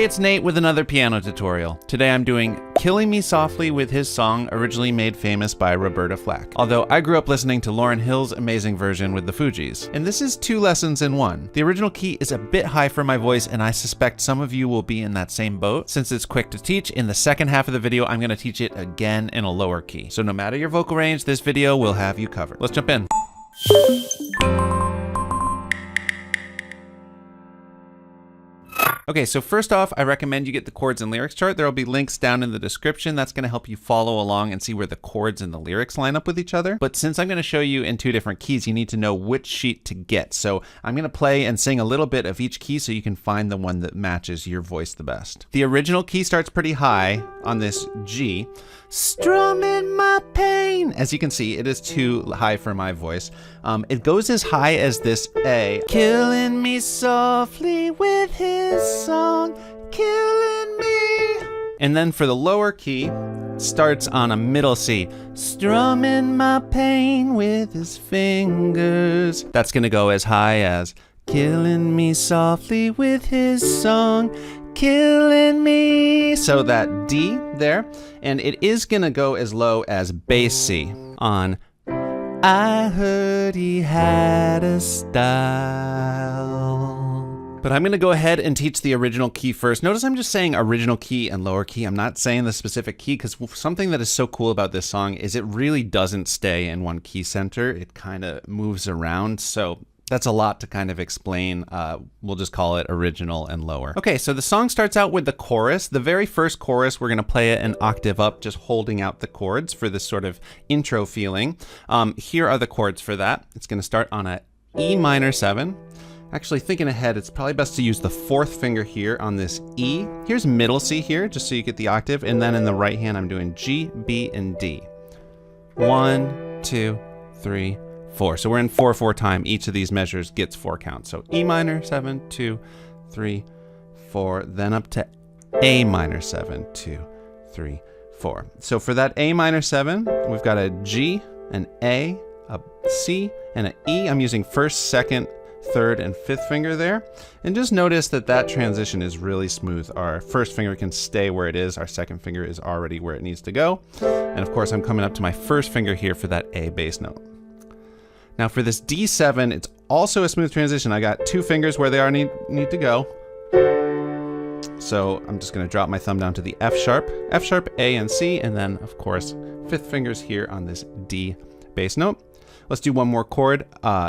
Hey, it's Nate with another piano tutorial. Today I'm doing Killing Me Softly with his song originally made famous by Roberta Flack. Although I grew up listening to Lauryn Hill's amazing version with the Fugees. And this is 2 lessons in 1. The original key is a bit high for my voice, and I suspect some of you will be in that same boat. Since it's quick to teach, in the second half of the video I'm going to teach it again in a lower key. So no matter your vocal range, this video will have you covered. Let's jump in. Okay, so first off, I recommend you get the chords and lyrics chart. There will be links down in the description. That's going to help you follow along and see where the chords and the lyrics line up with each other. But since I'm going to show you in 2 different keys, you need to know which sheet to get. So I'm going to play and sing a little bit of each key so you can find the one that matches your voice the best. The original key starts pretty high on this G. Strumming my pain. As you can see, it is too high for my voice. It goes as high as this A. Killing me softly with his song, killing me. And then for the lower key, starts on a middle C. Strumming my pain with his fingers. That's gonna go as high as killing me softly with his song, killing me. So that D there, and it is gonna go as low as bass C on I heard he had a style. But I'm gonna go ahead and teach the original key first. Notice I'm just saying original key and lower key. I'm not saying the specific key, because something that is so cool about this song is it really doesn't stay in one key center. It kind of moves around. So that's a lot to kind of explain. We'll just call it original and lower. Okay, so the song starts out with the chorus. The very first chorus, we're gonna play it an octave up, just holding out the chords for this sort of intro feeling. Here are the chords for that. It's gonna start on a E minor 7. Actually, thinking ahead, it's probably best to use the 4th finger here on this E. Here's middle C here, just so you get the octave. And then in the right hand, I'm doing G, B, and D. 1, 2, 3, 4. So we're in 4/4 time. Each of these measures gets 4 counts. So E minor 7, 2, 3, 4, then up to A minor 7, 2, 3, 4. So for that A minor 7, we've got a G, an A, a C, and an E. I'm using 1st, 2nd, 3rd, and 5th finger there. And just notice that that transition is really smooth. Our 1st finger can stay where it is. Our 2nd finger is already where it needs to go. And of course, I'm coming up to my 1st finger here for that A bass note. Now for this D7, it's also a smooth transition. I got 2 fingers where they are need to go. So I'm just gonna drop my thumb down to the F sharp, A, and C, and then of course, 5th fingers here on this D bass note. Let's do one more chord.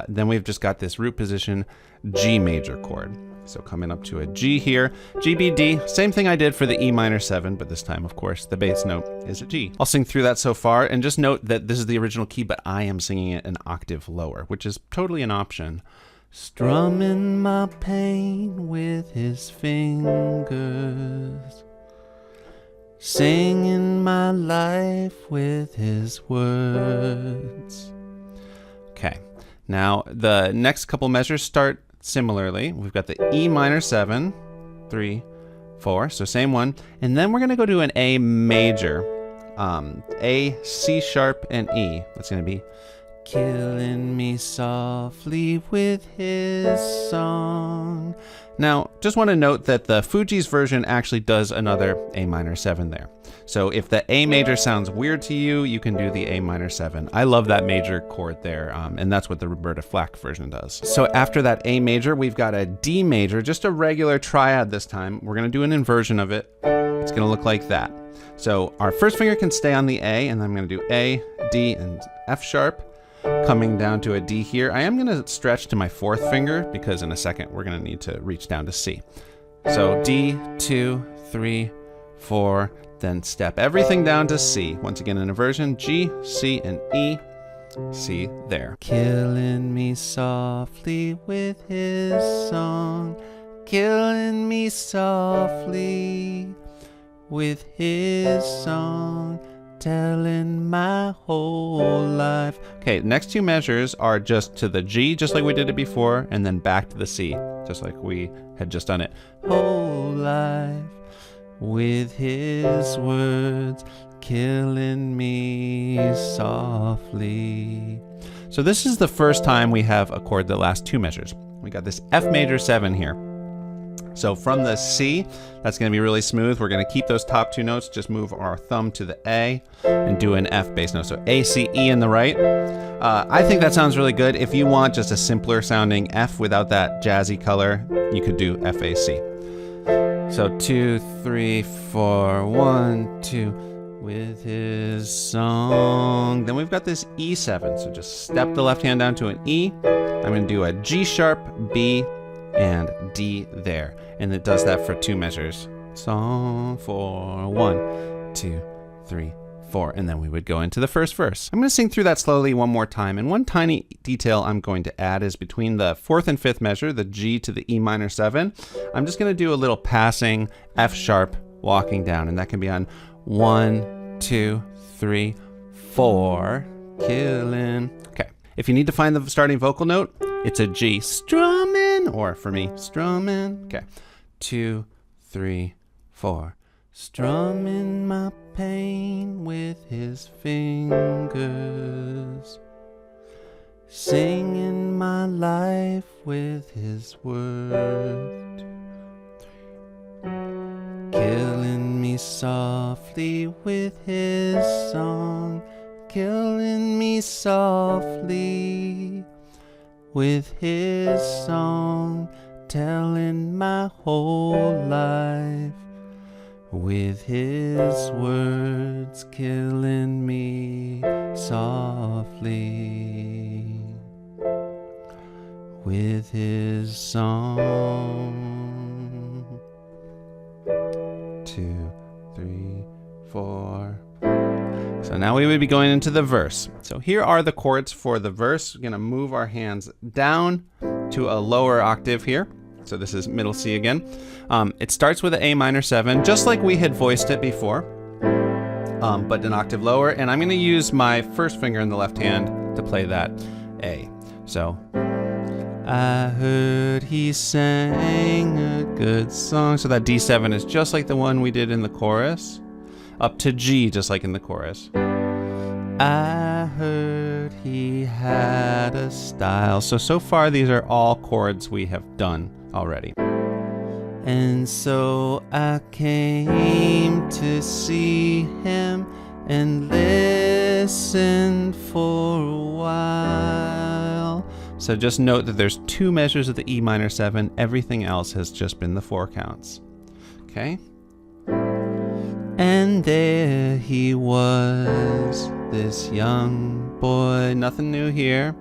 Then we've just got this root position G major chord. So coming up to a G here, G, B, D, same thing I did for the E minor 7, but this time, of course, the bass note is a G. I'll sing through that so far, and just note that this is the original key, but I am singing it an octave lower, which is totally an option. Strumming my pain with his fingers, singing my life with his words. Okay, now the next couple measures start similarly. We've got the E minor 7, 3, 4, so same one. And then we're gonna go to an A major, A, C sharp, and E. That's gonna be killing me softly with his song. Now, just want to note that the Fugees version actually does another A minor 7 there. So if the A major sounds weird to you, you can do the A minor 7. I love that major chord there, and that's what the Roberta Flack version does. So after that A major, we've got a D major, just a regular triad this time. We're going to do an inversion of it. It's going to look like that. So our 1st finger can stay on the A, and then I'm going to do A, D, and F sharp. Coming down to a D here. I am going to stretch to my 4th finger because in a second we're going to need to reach down to C. So D, 2, 3, 4, then step everything down to C. Once again, an inversion, G, C, and E. C there. Killing me softly with his song, killing me softly with his song, telling my whole life. Okay, next 2 measures are just to the G, just like we did it before, and then back to the C, just like we had just done it. Whole life with his words, killing me softly. So this is the first time we have a chord that lasts 2 measures. We got this F major 7 here. So from the C, that's going to be really smooth. We're going to keep those top 2 notes, just move our thumb to the A and do an F bass note. So A, C, E in the right. I think that sounds really good. If you want just a simpler sounding F without that jazzy color, you could do F, A, C. So 2, 3, 4, 1, 2, with his song. Then we've got this E7. So just step the left hand down to an E. I'm going to do a G sharp, B, and D there. And it does that for 2 measures. Song for 1, 2, 3, 4. And then we would go into the first verse. I'm going to sing through that slowly one more time. And one tiny detail I'm going to add is between the 4th and 5th measure, the G to the E minor 7, I'm just going to do a little passing F sharp walking down. And that can be on 1, 2, 3, 4. Killing. Okay. If you need to find the starting vocal note, it's a G. Strumming, or for me, strumming. Okay. 2, 3, 4. Strumming my pain with his fingers. Singing my life with his words. Killing me softly with his song. Killing me softly with his song, telling my whole life with his words, killing me softly with his song. 2, 3, 4. So now we would be going into the verse. So here are the chords for the verse. We're going to move our hands down to a lower octave here. So this is middle C again. It starts with an A minor 7, just like we had voiced it before, but an octave lower. And I'm going to use my first finger in the left hand to play that A. So I heard he sang a good song. So that D7 is just like the one we did in the chorus. Up to G, just like in the chorus. I heard he had a style. So far these are all chords we have done already. And so I came to see him and listen for a while. So just note that there's 2 measures of the E minor 7. Everything else has just been the 4 counts. Okay? And there he was, this young boy, nothing new here.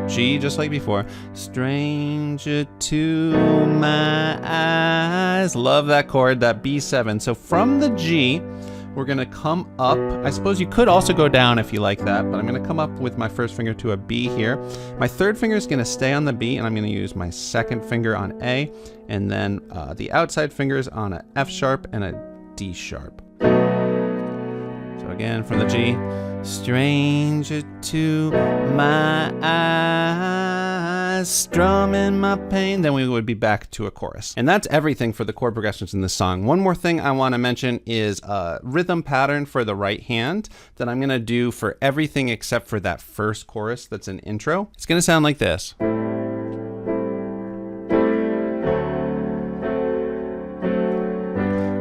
G, just like before. Stranger to my eyes. Love that chord, that B7. So from the G, we're going to come up. I suppose you could also go down if you like that, but I'm going to come up with my first finger to a B here. My third finger is going to stay on the B, and I'm going to use my second finger on A, and then the outside fingers on a F sharp and a D sharp. So again, from the G, stranger to my eyes, strumming my pain. Then we would be back to a chorus. And that's everything for the chord progressions in this song. One more thing I want to mention is a rhythm pattern for the right hand that I'm going to do for everything except for that first chorus that's an intro. It's going to sound like this.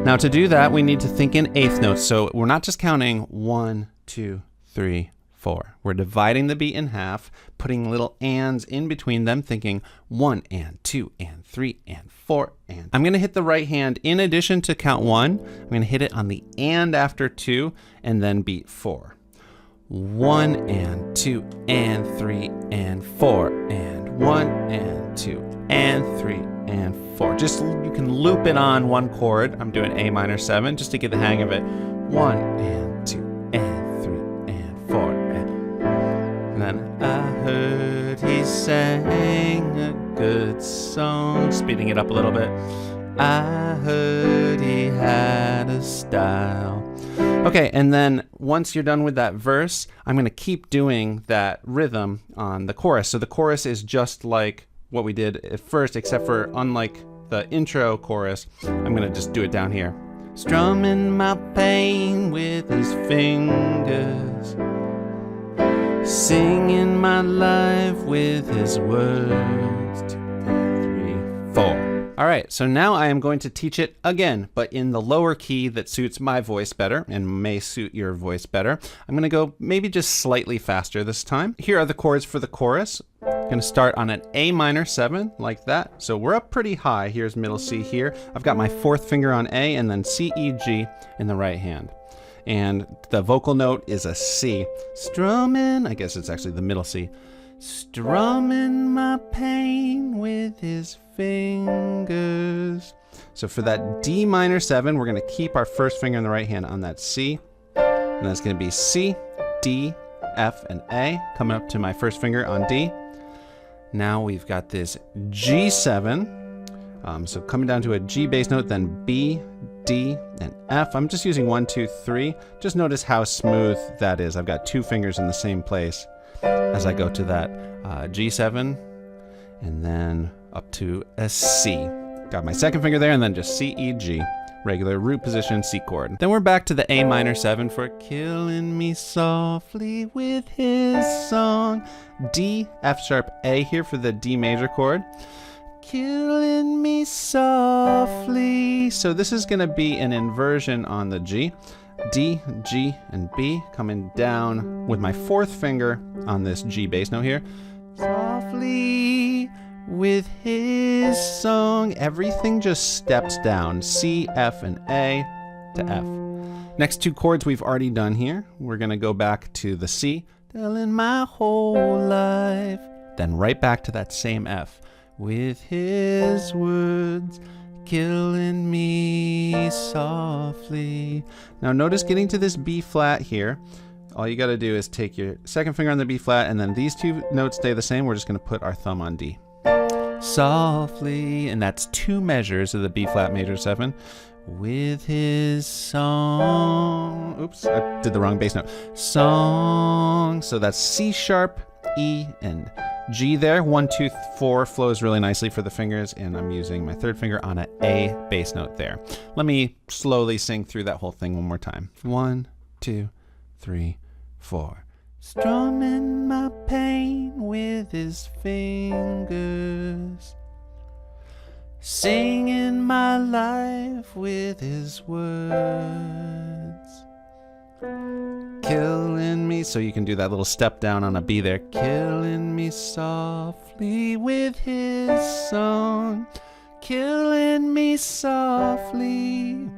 Now to do that, we need to think in eighth notes. So we're not just counting 1, 2, 3, 4. We're dividing the beat in half, putting little ands in between them, thinking 1 and 2 and 3 and 4 and. I'm going to hit the right hand in addition to count 1. I'm going to hit it on the and after 2 and then beat 4. 1 and 2 and 3 and 4 and 1 and 2 and 3 and 4. Just you can loop it on one chord. I'm doing A minor 7 just to get the hang of it. 1 and 2 and 3 and 4 and then I heard he sang a good song. Speeding it up a little bit. I heard he had a style. Okay, and then once you're done with that verse, I'm going to keep doing that rhythm on the chorus. So the chorus is just like what we did at first, except for unlike the intro chorus, I'm going to just do it down here. Strumming my pain with his fingers, singing my life with his words. 2, 3, 4. All right, so now I am going to teach it again, but in the lower key that suits my voice better and may suit your voice better. I'm going to go maybe just slightly faster this time. Here are the chords for the chorus. I'm going to start on an A minor 7 like that. So we're up pretty high. Here's middle C here. I've got my fourth finger on A and then C, E, G in the right hand. And the vocal note is a C. Strumming, I guess it's actually the middle C. Strumming my pain with his fingers. So for that D minor 7, we're going to keep our first finger in the right hand on that C. And that's going to be C, D, F, and A, coming up to my first finger on D. Now we've got this G7. So coming down to a G bass note, then B, D, and F. I'm just using 1, 2, 3. Just notice how smooth that is. I've got two fingers in the same place as I go to that G7, and then up to a C. Got my second finger there, and then just C, E, G. Regular root position C chord. Then we're back to the A minor 7 for killing me softly with his song. D, F sharp, A here for the D major chord. Killing me softly. So this is going to be an inversion on the G. D, G, and B, coming down with my fourth finger on this G bass note here. Softly with his song. Everything just steps down. C, F, and A to F. Next two chords we've already done here. We're going to go back to the C. Telling my whole life. Then right back to that same F. With his words. Killing me softly. Now notice getting to this B flat here, all you got to do is take your second finger on the B flat, and then these two notes stay the same. We're just going to put our thumb on D. Softly, and that's two measures of the B flat major 7. With his song. Oops, I did the wrong bass note. Song. So that's C sharp, E, and G there. 1, 2, 4 flows really nicely for the fingers, and I'm using my third finger on an A bass note there. Let me slowly sing through that whole thing one more time. 1, 2, 3, 4. Strumming my pain with his fingers. Singing my life with his words. Killing me, so you can do that little step down on a B there. Killing me softly with his song. Killing me softly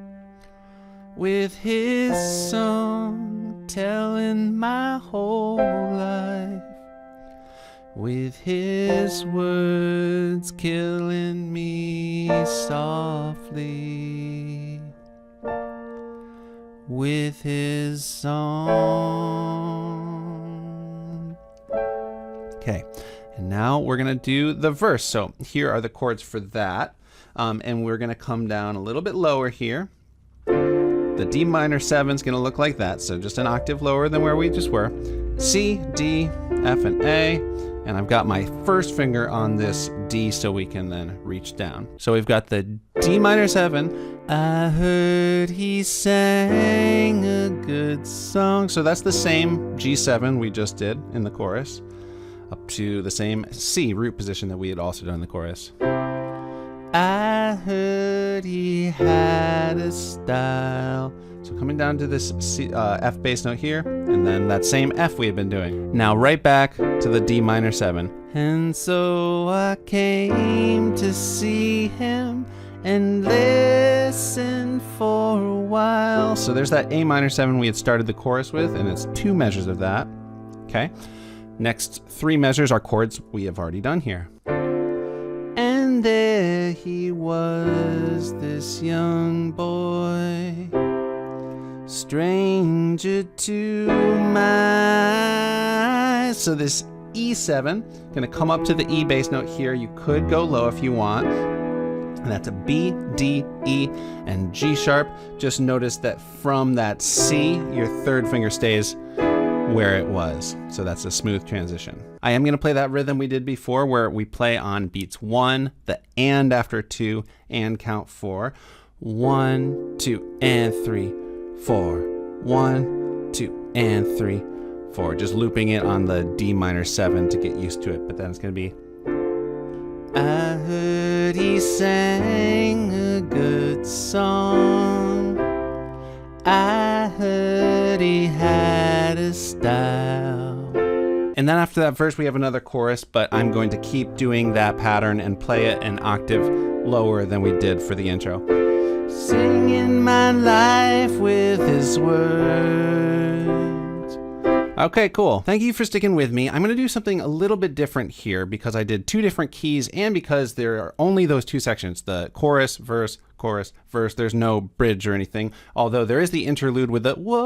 with his song. Telling my whole life with his words. Killing me softly with his song. Okay, and now we're gonna do the verse. So here are the chords for that, and we're gonna come down a little bit lower here. The D minor 7 is gonna look like that, so just an octave lower than where we just were. C, D, F, and A, and I've got my first finger on this D so we can then reach down. So we've got the D minor 7. I heard he sang a good song. So that's the same G7 we just did in the chorus, up to the same C root position that we had also done in the chorus. I heard he had a style. So coming down to this C, F bass note here, and then that same F we had been doing. Now right back to the D minor 7. And so I came to see him and listen for a while. So there's that A minor 7 we had started the chorus with, and it's two measures of that. Okay. Next three measures are chords we have already done here. And there he was, this young boy, stranger to my eyes. So this E7, gonna come up to the E bass note here. You could go low if you want. And that's a B, D, E, and G sharp. Just notice that from that C, your third finger stays where it was. So that's a smooth transition. I am gonna play that rhythm we did before where we play on beats 1, the and after 2, and count 4. 1, 2, and 3, 4. 1, 2, and 3, 4. Just looping it on the D minor 7 to get used to it, but then it's gonna be I heard heard he sang a good song. I heard he had a style. And then after that verse, we have another chorus, but I'm going to keep doing that pattern and play it an octave lower than we did for the intro. Singing my life with his words. Okay, cool. Thank you for sticking with me. I'm going to do something a little bit different here because I did 2 different keys and because there are only those 2 sections, the chorus, verse, verse. There's no bridge or anything, although there is the interlude with the whoa,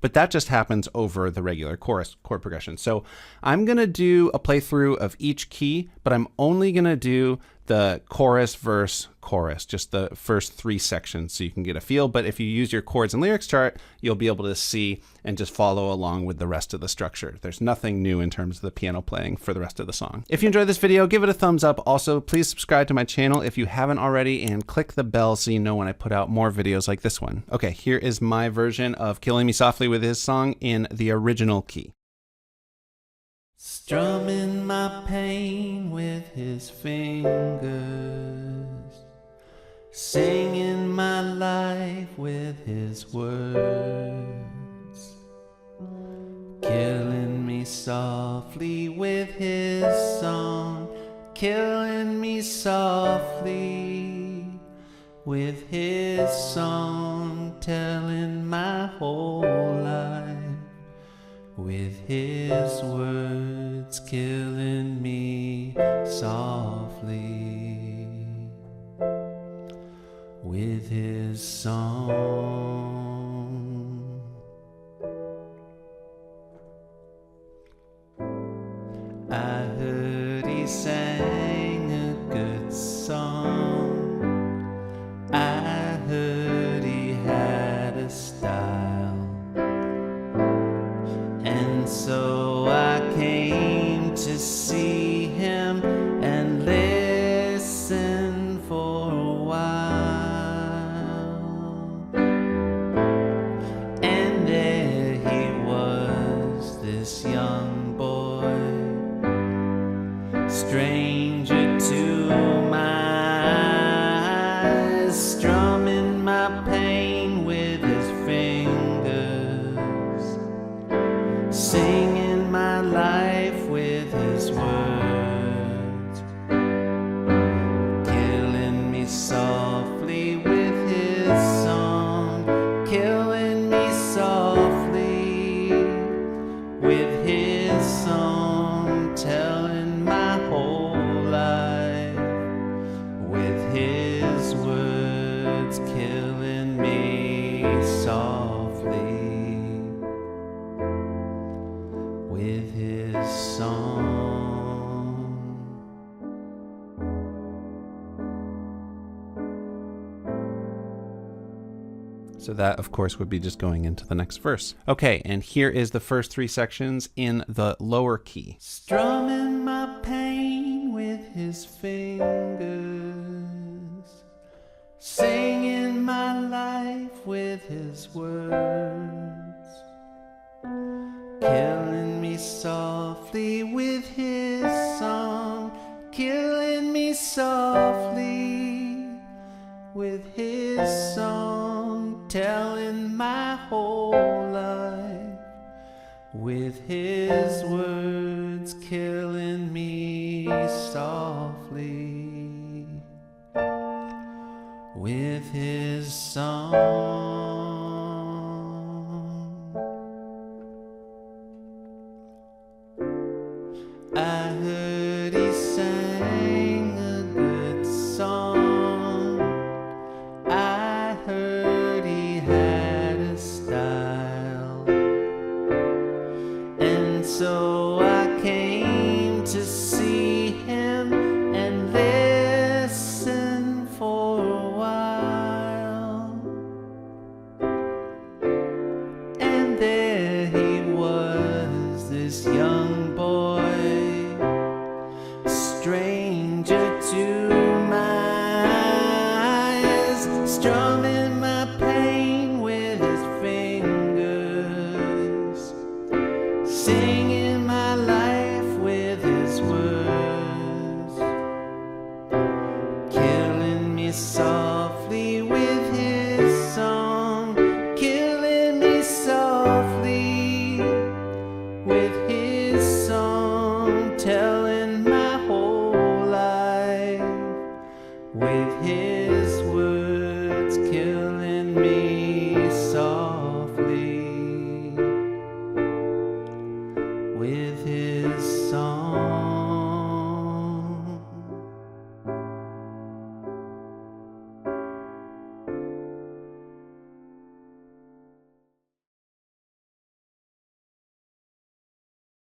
but that just happens over the regular chorus chord progression. So I'm going to do a playthrough of each key, but I'm only going to do the chorus, verse, chorus, just the first 3 sections so you can get a feel. But if you use your chords and lyrics chart, you'll be able to see and just follow along with the rest of the structure. There's nothing new in terms of the piano playing for the rest of the song. If you enjoyed this video, give it a thumbs up. Also, please subscribe to my channel if you haven't already and click the bell so you know when I put out more videos like this one. Okay, here is my version of Killing Me Softly with his song in the original key. Strumming my pain with his fingers, singing my life with his words, killing me softly with his song, killing me softly with his song, telling my whole life with his words, killing me softly with his song. I heard he sang a good song. I heard he had a style. And so I came to see him and listen for a while. And there he was, this young boy, stranger to my eyes, strumming my pain with his fingers, singing my life with his words, killing me softly with his song, killing me softly with his song, telling my whole life with his words, killing me softly with his song. So that, of course, would be just going into the next verse. Okay, and here is the first 3 sections in the lower key. Strumming my pain with his fingers, singing my life with his words, killing me softly with his song, killing me softly with his song, telling my whole life with his words, killing me softly with his song. I heard he sang a good song. I heard he had a style. And so I came to see him and listen for a while. And there he was, this young boy, stranger to my eyes, strumming my pain with his fingers, singing my life with his words, with his song.